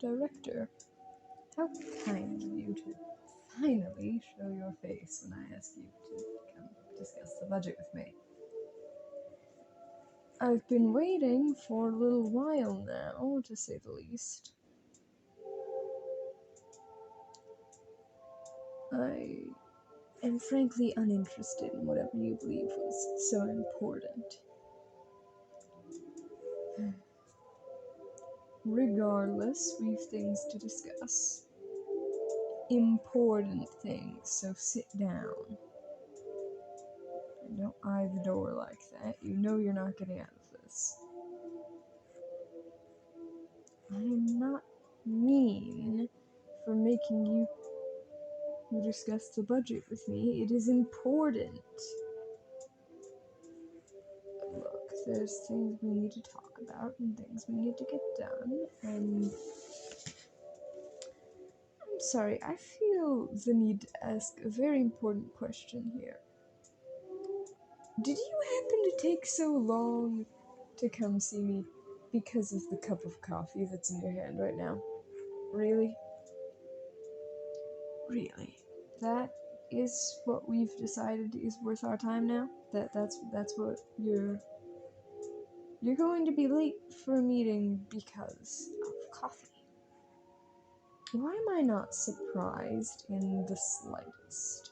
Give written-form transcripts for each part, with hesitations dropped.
Director, how kind of you to finally show your face when I ask you to come discuss the budget with me. I've been waiting for a little while now, to say the least. I am frankly uninterested in whatever you believe was so important. Regardless, we've things to discuss. Important things, so sit down. And don't eye the door like that. You know you're not getting out of this. I'm not mean for making you discuss the budget with me. It is important. Look, there's things we need to talk about and things we need to get done, and I'm sorry, I feel the need to ask a very important question here. Did you happen to take so long to come see me because of the cup of coffee that's in your hand right now? Really? Really? That is what we've decided is worth our time now? That's what you're going to be late for a meeting because of coffee. Why am I not surprised in the slightest?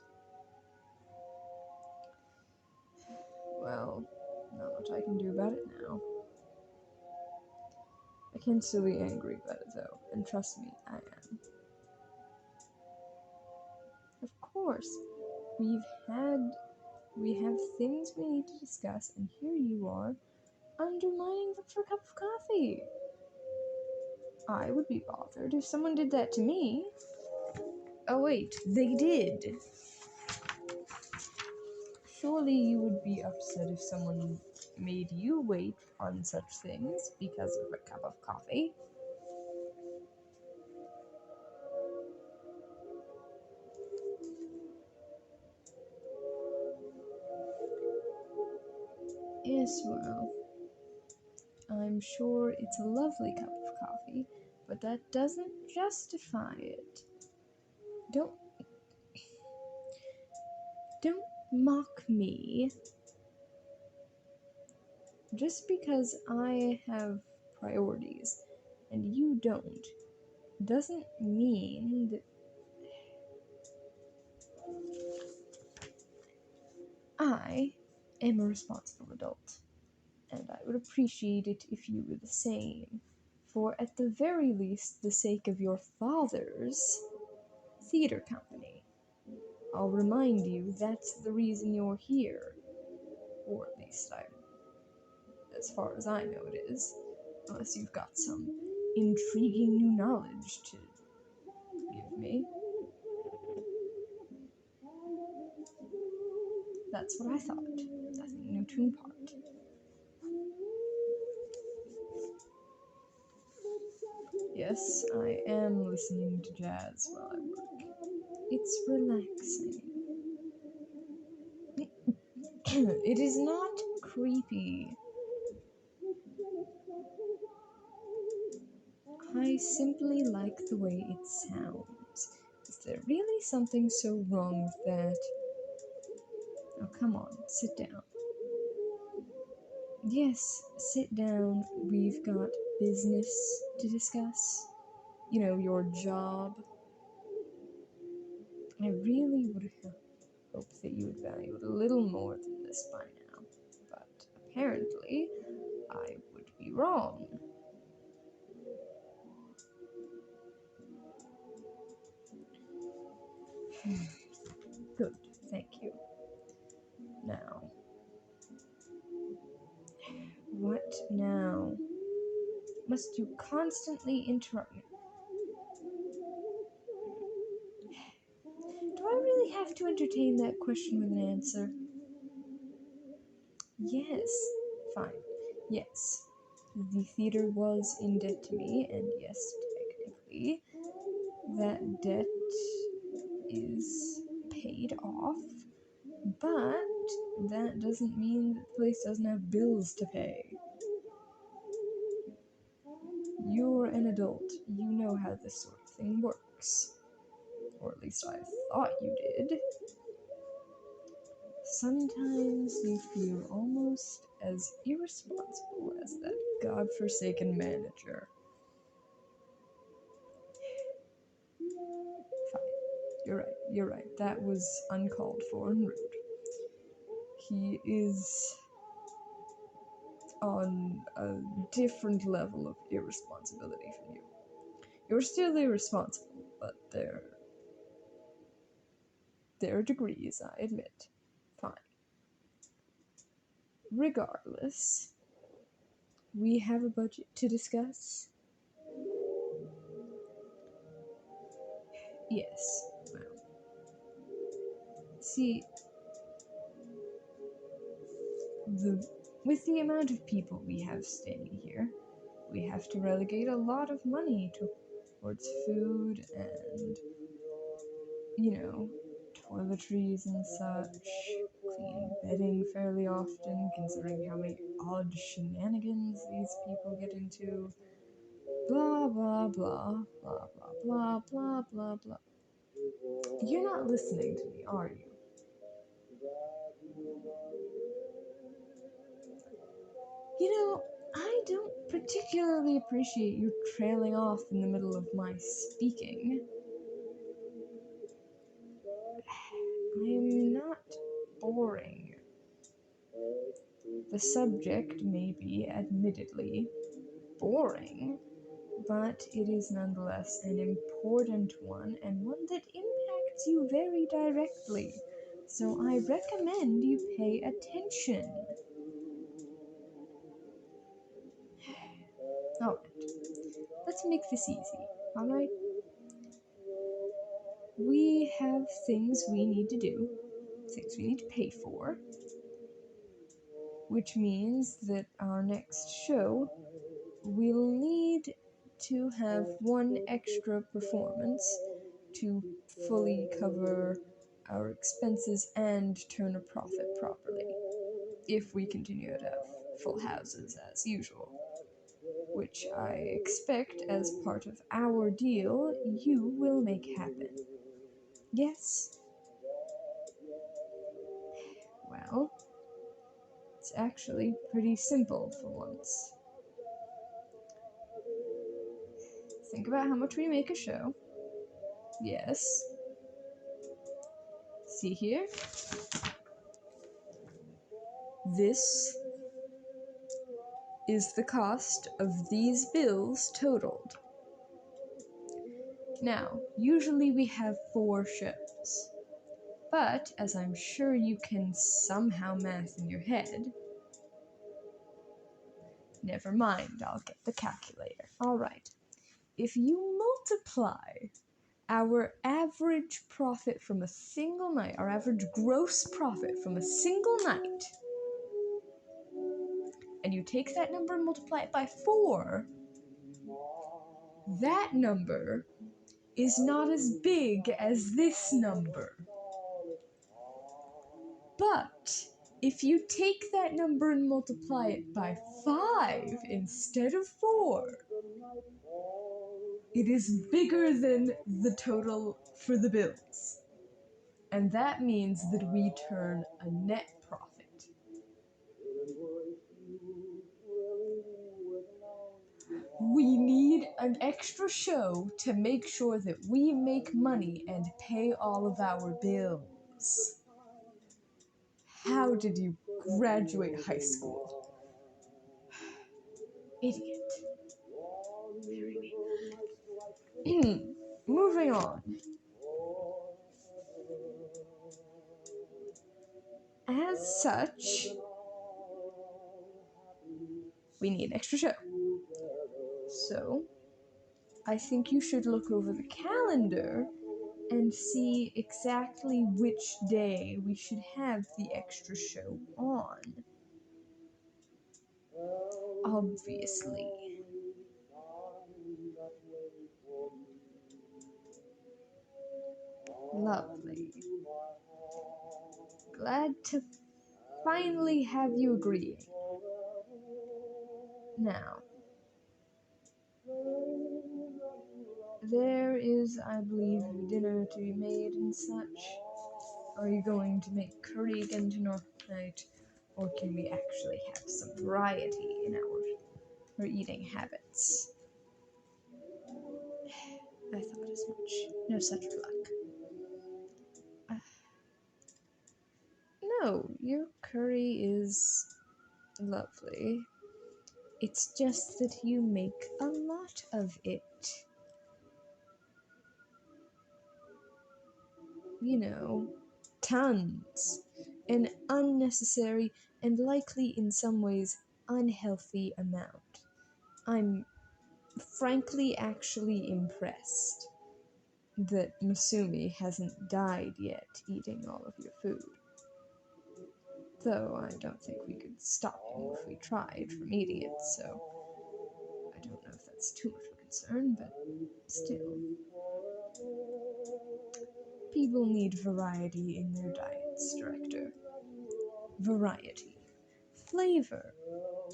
Well, not much I can do about it now. I can still be angry about it though, and trust me, I am. Of course, we have things we need to discuss, and here you are, undermining them for a cup of coffee. I would be bothered if someone did that to me. Oh wait, they did. Surely you would be upset if someone made you wait on such things because of a cup of coffee. Yes, well, I'm sure it's a lovely cup of coffee, but that doesn't justify it. Don't mock me. Just because I have priorities and you don't, doesn't mean that I am a responsible adult, and I would appreciate it if you were the same, for at the very least the sake of your father's theater company. I'll remind you that's the reason you're here, or at least as far as I know it is, unless you've got some intriguing new knowledge to give me. That's what I thought. Nothing new to impart. Yes, I am listening to jazz while I work. It's relaxing. It is not creepy. I simply like the way it sounds. Is there really something so wrong with that? Oh, come on, sit down. Yes, sit down. We've got business to discuss. You know, your job. I really would have hoped that you would value it a little more than this by now. But apparently, I would be wrong. Good, thank you. Now. What now? Must you constantly interrupt me? Do I really have to entertain that question with an answer? Yes. Fine. Yes. The theater was in debt to me, and yes, technically, that debt is paid off, but that doesn't mean that the place doesn't have bills to pay. You're an adult. You know how this sort of thing works. Or at least I thought you did. Sometimes you feel almost as irresponsible as that godforsaken manager. Fine. You're right. That was uncalled for and rude. He is on a different level of irresponsibility from you. You're still irresponsible, but there are degrees, I admit. Fine. Regardless, we have a budget to discuss. Yes. Well, see, with the amount of people we have staying here, we have to relegate a lot of money towards food and, toiletries and such, clean bedding fairly often, considering how many odd shenanigans these people get into. Blah, blah, blah, blah, blah, blah, blah, blah, blah. You're not listening to me, are you? I don't particularly appreciate you trailing off in the middle of my speaking. I'm not boring. The subject may be, admittedly, boring, but it is nonetheless an important one, and one that impacts you very directly. So I recommend you pay attention. Alright, let's make this easy, alright? We have things we need to do, things we need to pay for, which means that our next show will need to have one extra performance to fully cover our expenses and turn a profit properly, if we continue to have full houses as usual, which I expect as part of our deal you will make happen. Yes? Well, it's actually pretty simple for once. Think about how much we make a show. Yes. See here? This is the cost of these bills totaled. Now, usually we have 4 shows, but as I'm sure you can somehow math in your head, never mind, I'll get the calculator. Alright, if you multiply our average profit from a single night, our average gross profit from a single night, and you take that number and multiply it by 4, that number is not as big as this number. But if you take that number and multiply it by 5 instead of 4, it is bigger than the total for the bills. And that means that we turn a net profit. We need an extra show to make sure that we make money and pay all of our bills. How did you graduate high school? Idiot. Moving on. As such, we need an extra show. So, I think you should look over the calendar and see exactly which day we should have the extra show on. Obviously. Lovely. Glad to finally have you agreeing. Now, there is, I believe, dinner to be made and such. Are you going to make curry again tonight? Or can we actually have some variety in our eating habits? I thought as much. No such luck. No, your curry is lovely. It's just that you make a lot of it. You know, tons. An unnecessary and likely in some ways unhealthy amount. I'm frankly actually impressed that Masumi hasn't died yet eating all of your food. Though I don't think we could stop him if we tried from eating it, so I don't know if that's too much of a concern, but still. People need variety in their diets, Director. Variety. Flavor.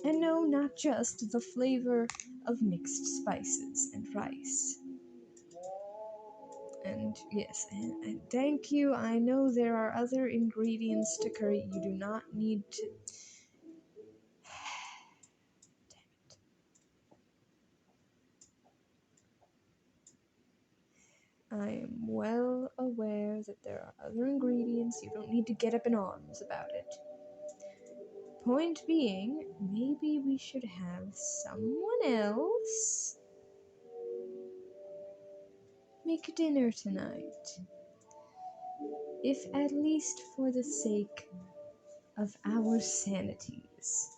And no, not just the flavor of mixed spices and rice. And yes, and thank you. I know there are other ingredients to curry. You do not need to. Damn it. I am well aware that there are other ingredients. You don't need to get up in arms about it. Point being, maybe we should have someone else make dinner tonight. If at least for the sake of our sanities.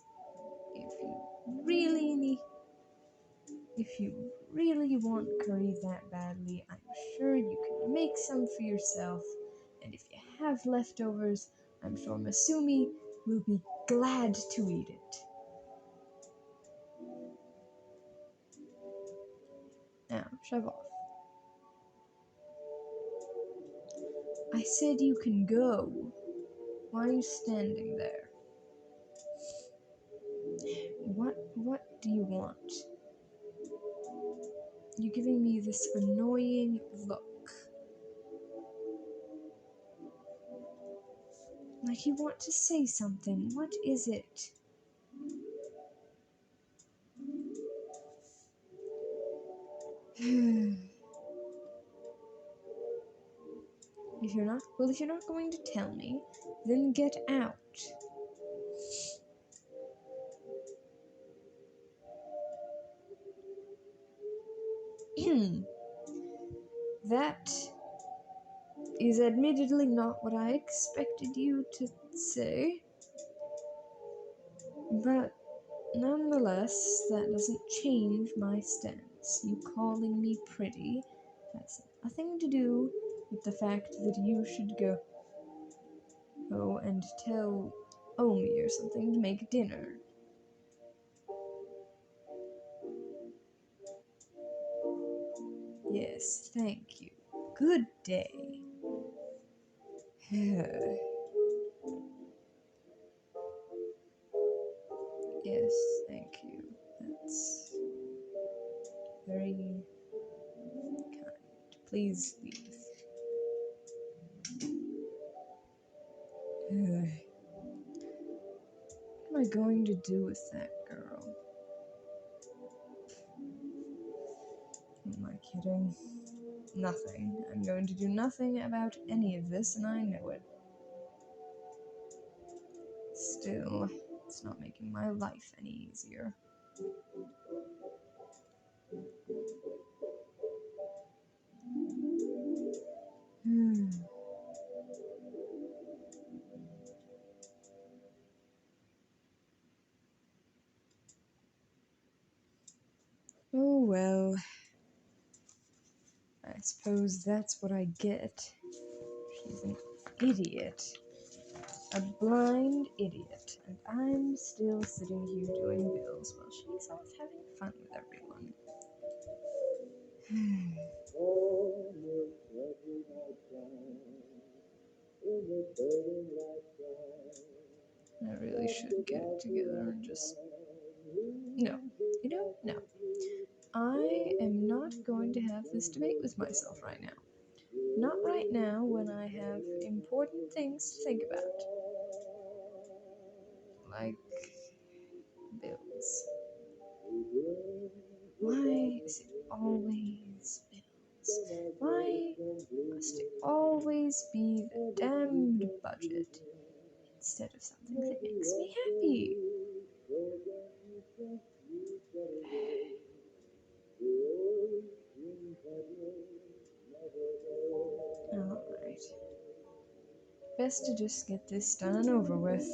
If you really want curry that badly, I'm sure you can make some for yourself, and if you have leftovers, I'm sure Masumi will be glad to eat it. Now, shove off. I said you can go. Why are you standing there? What do you want? You're giving me this annoying look. Like you want to say something. What is it? If you're not going to tell me, then get out. That is admittedly not what I expected you to say, but nonetheless, that doesn't change my stance. You calling me pretty has nothing to do with the fact that you should go and tell Omi or something to make dinner. Yes, thank you. Good day. Yes, thank you. That's very kind. Please leave. What am I going to do with that girl? Am I kidding? Nothing. I'm going to do nothing about any of this, and I know it. Still, it's not making my life any easier. Oh well. I suppose that's what I get. She's an idiot. A blind idiot. And I'm still sitting here doing bills while she's off having fun with everyone. I really should get it together and just... No. You know? No. I am not going to have this debate with myself right now. Not right now when I have important things to think about. Like bills. Why is it always bills? Why must it always be the damned budget instead of something that makes me happy? Alright. Best to just get this done and over with.